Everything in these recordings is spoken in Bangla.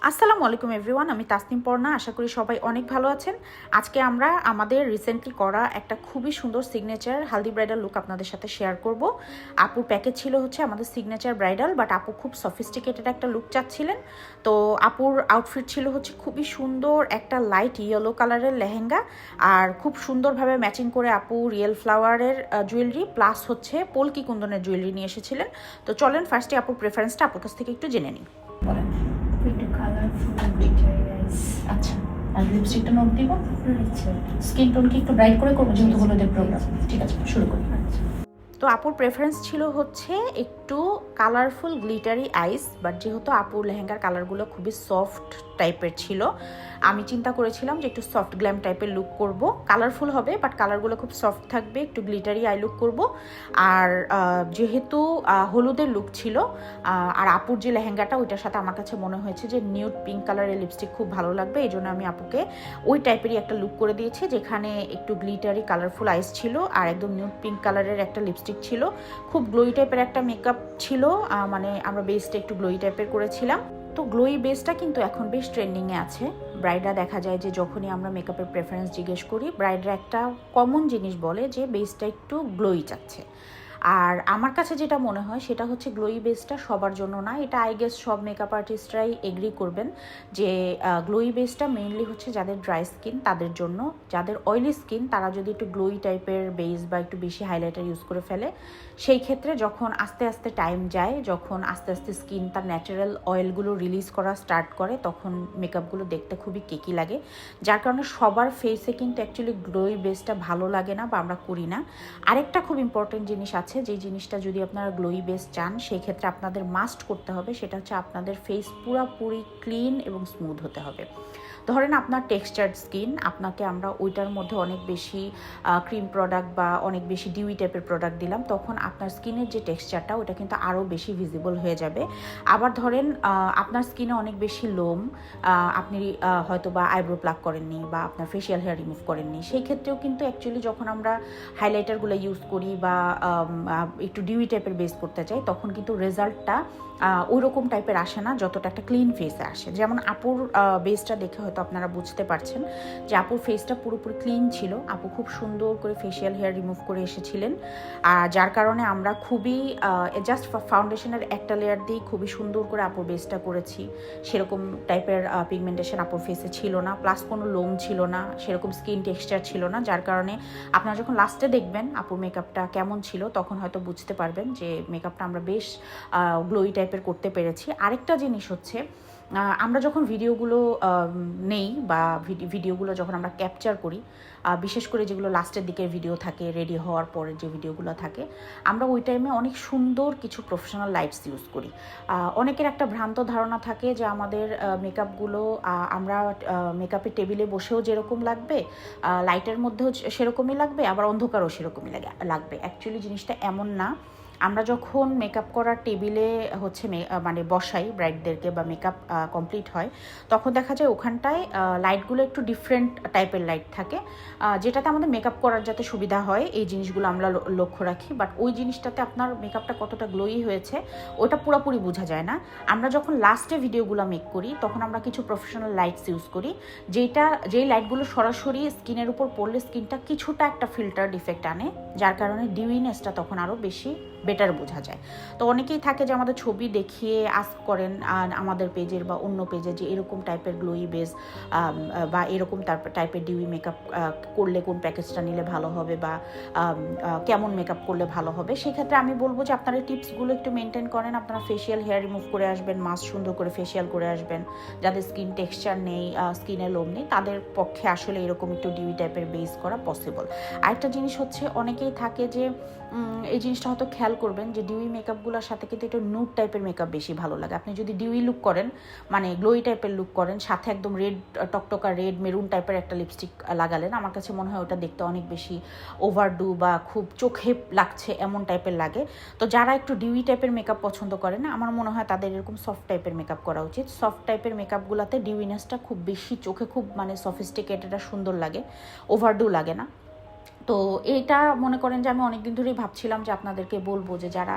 আসসালামু আলাইকুম এভরিওয়ান, আমি তাসনিম পর্ণা। আশা করি সবাই অনেক ভালো আছেন। আজকে আমরা আমাদের রিসেন্টলি করা একটা খুবই সুন্দর সিগনেচার হালদি ব্রাইডাল লুক আপনাদের সাথে শেয়ার করব। আপুর প্যাকেজ ছিল হচ্ছে আমাদের সিগনেচার ব্রাইডাল, বাট আপু খুব সফিস্টিকেটেড একটা লুক চাচ্ছিলেন। তো আপুর আউটফিট ছিল হচ্ছে খুবই সুন্দর একটা লাইট ইয়েলো কালারের লেহেঙ্গা, আর খুব সুন্দরভাবে ম্যাচিং করে আপু রিয়েল ফ্লাওয়ারের জুয়েলারি প্লাস হচ্ছে পোলকি কুন্দনের জুয়েলারি নিয়ে এসেছিলেন। তো চলেন ফার্স্টে আপুর প্রেফারেন্সটা আপুর কাছ থেকে একটু জেনে নিই। বলেন। একটু কালারফুল গ্লিটারি আইস। আচ্ছা, আর লিপস্টিকটা নোট দিব। স্কিন টোন কি একটু ব্রাইট করে করবো যেহেতু হলুদের প্রোগ্রাম? ঠিক আছে, শুরু করি। তো আপুর প্রেফারেন্স ছিল হচ্ছে একটু কালারফুল গ্লিটারি আইস, বাট যেহেতু আপুর লেহেঙ্গার কালারগুলো খুবই সফট টাইপের ছিল, আমি চিন্তা করেছিলাম যে একটু সফট গ্ল্যাম টাইপের লুক করব। কালারফুল হবে বাট কালারগুলো খুব সফট থাকবে, একটু গ্লিটারি আই লুক করব। আর যেহেতু হলুদের লুক ছিল, আর আপুর যে লেহেঙ্গাটা ওইটার সাথে আমার কাছে মনে হয়েছে যে নিউড পিঙ্ক কালারের লিপস্টিক খুব ভালো লাগবে, এই জন্য আমি আপুকে ওই টাইপেরই একটা লুক করে দিয়েছি, যেখানে একটু গ্লিটারি কালারফুল আইস ছিল আর একদম নিউড পিঙ্ক কালারের একটা লিপস্টিক ছিল। খুব গ্লোই টাইপের একটা মেকআপ ছিল, মানে আমরা বেসটা একটু গ্লোই টাইপের করেছিলাম। তো গ্লোই বেসটা কিন্তু এখন বেশ ট্রেন্ডিংয়ে আছে। ব্রাইডরা দেখা যায় যে যখনই আমরা মেকআপের প্রেফারেন্স জিজ্ঞেস করি, ব্রাইডরা একটা কমন জিনিস বলে যে বেসটা একটু গ্লোই চাচ্ছে। আর আমার কাছে যেটা মনে হয় সেটা হচ্ছে গ্লোই বেসটা সবার জন্য না, এটা আই গেস সব মেকআপ আর্টিস্টরাই এগ্রি করবেন যে গ্লোই বেসটা মেইনলি হচ্ছে যাদের ড্রাই স্কিন তাদের জন্য। যাদের অয়েলি স্কিন তারা যদি একটু গ্লোই টাইপের বেস বা একটু বেশি হাইলাইটার ইউজ করে ফেলে, সেই ক্ষেত্রে যখন আস্তে আস্তে টাইম যায়, যখন আস্তে আস্তে স্কিন তার ন্যাচারাল অয়েলগুলো রিলিজ করা স্টার্ট করে, তখন মেকআপগুলো দেখতে খুবই কেকি লাগে। যার কারণে সবার ফেসে কিন্তু অ্যাকচুয়ালি গ্লোই বেসটা ভালো লাগে না বা আমরা করি না। আরেকটা খুব ইম্পর্টেন্ট জিনিস আছে, যে জিনিসটা যদি আপনারা গ্লোই বেস চান সেই ক্ষেত্রে আপনাদের মাস্ট করতে হবে, সেটা হচ্ছে আপনাদের ফেস পুরোপুরি ক্লিন এবং স্মুথ হতে হবে। ধরেন আপনার টেক্সচার্ড স্কিন, আপনাকে আমরা ওইটার মধ্যে অনেক বেশি ক্রিম প্রোডাক্ট বা অনেক বেশি ডিউই টাইপের প্রোডাক্ট দিলাম, তখন আপনার স্কিনের যে টেক্সচারটা ওটা কিন্তু আরও বেশি ভিজিবল হয়ে যাবে। আবার ধরেন আপনার স্কিনে অনেক বেশি লোম, আপনি হয়তো বা আইব্রো প্লাক করেননি বা আপনার ফেশিয়াল হেয়ার রিমুভ করেননি, সেই ক্ষেত্রেও কিন্তু অ্যাকচুয়ালি যখন আমরা হাইলাইটারগুলো ইউজ করি বা একটু ডিউই টাইপের বেস করতে চাই, তখন কিন্তু রেজাল্টটা ওই রকম টাইপের আসে না যতটা একটা ক্লিন ফেসে আসে। যেমন আপুর বেসটা দেখে হয়তো আপনারা বুঝতে পারছেন যে আপুর ফেসটা পুরোপুরি ক্লিন ছিল। আপু খুব সুন্দর করে ফেশিয়াল হেয়ার রিমুভ করে এসেছিলেন, যার কারণে আমরা খুবই জাস্ট ফাউন্ডেশনের একটা লেয়ার দিয়ে খুবই সুন্দর করে আপুর বেসটা করেছি। সেরকম টাইপের পিগমেন্টেশন আপুর ফেসে ছিল না, প্লাস কোনো লোম ছিল না, সেরকম স্কিন টেক্সচার ছিল না। যার কারণে আপনারা যখন লাস্টে দেখবেন আপুর মেকআপটা কেমন ছিল, তখন হয়তো বুঝতে পারবেন যে মেকআপটা আমরা বেশ গ্লোই টাইপের করতে পেরেছি। আরেকটা জিনিস হচ্ছে, আমরা যখন ভিডিওগুলো নেই বা ভিডিওগুলো যখন আমরা ক্যাপচার করি, বিশেষ করে যেগুলো লাস্টের দিকের ভিডিও থাকে, রেডি হওয়ার পরে যে ভিডিওগুলো থাকে, আমরা ওই টাইমে অনেক সুন্দর কিছু প্রফেশনাল লাইটস ইউজ করি। অনেকের একটা ভ্রান্ত ধারণা থাকে যে আমাদের মেকআপগুলো আমরা মেকআপের টেবিলে বসেও যেরকম লাগবে, লাইটের মধ্যেও সেরকমই লাগবে, আবার অন্ধকারও সেরকমই লাগবে। অ্যাকচুয়ালি জিনিসটা এমন না। আমরা যখন মেকআপ করার টেবিলে হচ্ছে মানে বসাই ব্রাইডদেরকে বা মেকআপ কমপ্লিট হয়, তখন দেখা যায় ওখানটায় লাইটগুলো একটু ডিফারেন্ট টাইপের লাইট থাকে, যেটাতে আমাদের মেকআপ করার যাতে সুবিধা হয় এই জিনিসগুলো আমরা লক্ষ্য রাখি। বাট ওই জিনিসটাতে আপনার মেকআপটা কতটা গ্লোই হয়েছে ওটা পুরোপুরি বোঝা যায় না। আমরা যখন লাস্টে ভিডিওগুলো মেক করি, তখন আমরা কিছু প্রফেশনাল লাইটস ইউজ করি, যেই লাইটগুলো সরাসরি স্কিনের উপর পড়লে স্কিনটা কিছুটা একটা ফিল্টার ডিফেক্ট আনে, যার কারণে ডিউইনেসটা তখন আরও বেশি বেটার বোঝা যায়। তো অনেকেই থাকে যে আমাদের ছবি দেখিয়ে আস্ক করেন আমাদের পেজের বা অন্য পেজে যে এরকম টাইপের গ্লোই বেস বা এরকম টাইপের ডিউই মেকআপ করলে কোন প্যাকেজটা নিলে ভালো হবে বা কেমন মেকআপ করলে ভালো হবে। সেক্ষেত্রে আমি বলবো যে আপনারা টিপসগুলো একটু মেনটেন করেন। আপনারা ফেশিয়াল হেয়ার রিমুভ করে আসবেন, মাস্ক সুন্দর করে ফেশিয়াল করে আসবেন। যাদের স্কিন টেক্সচার নেই, স্কিনে লোম নেই, তাদের পক্ষে আসলে এরকম একটু ডিউই টাইপের বেস করা পসিবল। আরেকটা জিনিস হচ্ছে, অনেকেই থাকে যে এই জিনিসটা হয়তো খেয়াল করবেন যে ডিউই মেকআপগুলোর সাথে কিন্তু একটু নুড টাইপের মেকআপ বেশি ভালো লাগে। আপনি যদি ডিউই লুক করেন, মানে গ্লোই টাইপের লুক করেন, সাথে একদম রেড টকটকা রেড মেরুন টাইপের একটা লিপস্টিক লাগালেন, আমার কাছে মনে হয় ওটা দেখতে অনেক বেশি ওভারডু বা খুব চোখে লাগছে এমন টাইপের লাগে। তো যারা একটু ডিউই টাইপের মেকআপ পছন্দ করেন, আমার মনে হয় তাদের এরকম সফট টাইপের মেকআপ করা উচিত। সফট টাইপের মেকআপগুলোতে ডিউইনেসটা খুব বেশি চোখে খুব মানে সফিস্টিকেটেড আর সুন্দর লাগে, ওভারডু লাগে না। তো এইটা মনে করেন যে আমি অনেকদিন ধরেই ভাবছিলাম যে আপনাদেরকে বলবো যে যারা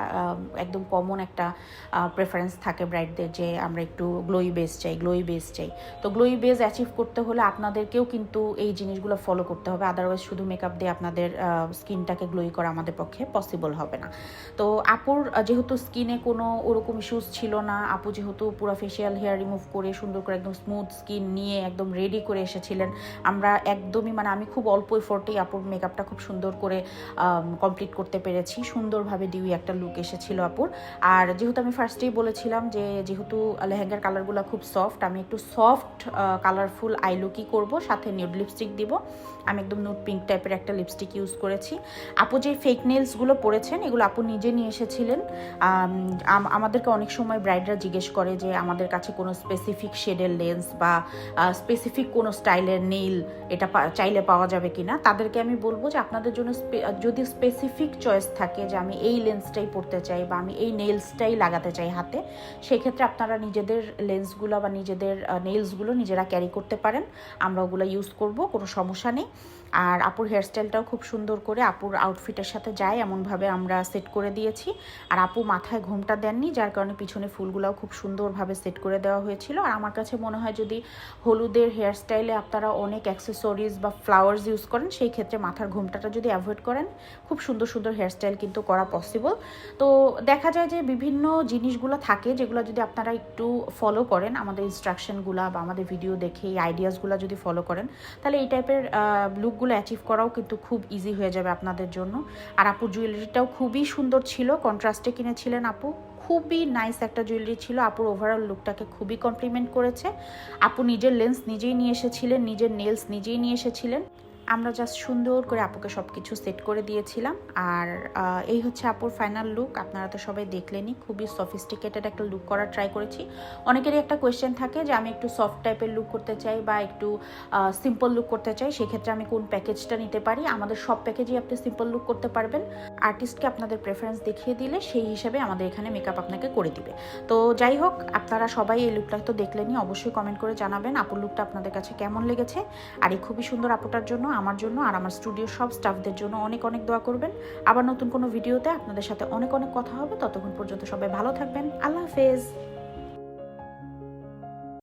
একদম কমন একটা প্রেফারেন্স থাকে ব্রাইডদের যে আমরা একটু গ্লোই বেস চাই। তো গ্লোই বেস অ্যাচিভ করতে হলে আপনাদেরকেও কিন্তু এই জিনিসগুলো ফলো করতে হবে, আদারওয়াইজ শুধু মেকআপ দিয়ে আপনাদের স্কিনটাকে গ্লোই করা আমাদের পক্ষে পসিবল হবে না। তো আপুর যেহেতু স্কিনে কোনো ওরকম ইস্যুস ছিল না, আপু যেহেতু পুরো ফেশিয়াল হেয়ার রিমুভ করে সুন্দর করে একদম স্মুথ স্কিন নিয়ে একদম রেডি করে এসেছিলেন, আমরা একদমই মানে আমি খুব অল্প এফোর্টেই আপুর মেকআপটা খুব সুন্দর করে কমপ্লিট করতে পেরেছি। সুন্দরভাবে ডিউই একটা লুক এসেছিল আপুর। আর যেহেতু আমি ফার্স্টেই বলেছিলাম যে যেহেতু লেহেঙ্গার কালারগুলো খুব সফট, আমি একটু সফট কালারফুল আই লুকই করবো, সাথে নিউড লিপস্টিক দিব। আমি একদম নুড পিঙ্ক টাইপের একটা লিপস্টিক ইউজ করেছি। আপু যে ফেক নেলসগুলো পরেছেন এগুলো আপু নিজে নিয়ে এসেছিলেন। আমাদেরকে অনেক সময় ব্রাইডরা জিজ্ঞেস করে যে আমাদের কাছে কোনো স্পেসিফিক শেডের লেন্স বা স্পেসিফিক কোনো স্টাইলের নেইল এটা চাইলে পাওয়া যাবে কিনা। তাদেরকে আমি বলবো যে আপনাদের জন্য যদি স্পেসিফিক চয়েস থাকে যে আমি এই লেন্সটাই পরতে চাই বা আমি এই নেইলসটাই লাগাতে চাই হাতে, সেক্ষেত্রে আপনারা নিজেদের লেন্সগুলো বা নিজেদের নেইলসগুলো নিজেরা ক্যারি করতে পারেন, আমরা ওগুলো ইউজ করব, কোনো সমস্যা নেই। আর আপুর হেয়ারস্টাইলটাও খুব সুন্দর করে আপুর আউটফিটের সাথে যায় এমনভাবে আমরা সেট করে দিয়েছি। আর আপু মাথায় ঘোমটা দেননি, যার কারণে পিছনে ফুলগুলোও খুব সুন্দরভাবে সেট করে দেওয়া হয়েছিল। আর আমার কাছে মনে হয় যদি হলুদের হেয়ারস্টাইলে আপনারা অনেক অ্যাক্সেসরিজ বা ফ্লাওয়ার্স ইউজ করেন, সেই ক্ষেত্রে মাথার ঘোমটাটা যদি অ্যাভয়েড করেন, খুব সুন্দর সুন্দর হেয়ারস্টাইল কিন্তু করা পসিবল। তো দেখা যায় যে বিভিন্ন জিনিসগুলো থাকে যেগুলো যদি আপনারা একটু ফলো করেন, আমাদের ইনস্ট্রাকশনগুলো বা আমাদের ভিডিও দেখে এই আইডিয়াসগুলো যদি ফলো করেন, তাহলে এই টাইপের লুকগুলো অ্যাচিভ করাও কিন্তু খুব ইজি হয়ে যাবে আপনাদের জন্য। আর আপুর জুয়েলারিটাও খুবই সুন্দর ছিল, কন্ট্রাস্টে কিনেছিলেন আপু, খুবই নাইস একটা জুয়েলারি ছিল। আপুর ওভারঅল লুকটাকে খুবই কমপ্লিমেন্ট করেছে। আপু নিজের লেন্স নিজেই নিয়ে এসেছিলেন, নিজের নেলস নিজেই নিয়ে এসেছিলেন, আমরা জাস্ট সুন্দর করে আপুকে সব কিছু সেট করে দিয়েছিলাম। আর এই হচ্ছে আপুর ফাইনাল লুক, আপনারা তো সবাই দেখলেনই, খুবই সফিস্টিকেটেড একটা লুক করার ট্রাই করেছি। অনেকেরই একটা কোয়েশ্চেন থাকে যে আমি একটু সফট টাইপের লুক করতে চাই বা একটু সিম্পল লুক করতে চাই, সেক্ষেত্রে আমি কোন প্যাকেজটা নিতে পারি। আমাদের সব প্যাকেজেই আপনি সিম্পল লুক করতে পারবেন, আর্টিস্টকে আপনাদের প্রেফারেন্স দেখিয়ে দিলে সেই হিসাবে আমাদের এখানে মেকআপ আপনাকে করে দিবে। তো যাই হোক, আপনারা সবাই এই লুকটা তো দেখলেনই, অবশ্যই কমেন্ট করে জানাবেন আপুর লুকটা আপনাদের কাছে কেমন লেগেছে। আর এই খুবই সুন্দর আপুটার জন্য, আমার জন্য আর আমার স্টুডিওর সব স্টাফদের জন্য অনেক অনেক দোয়া করবেন। আবার নতুন কোনো ভিডিওতে আপনাদের সাথে অনেক অনেক কথা হবে। ততক্ষণ পর্যন্ত সবাই ভালো থাকবেন। আল্লাহ হাফেজ।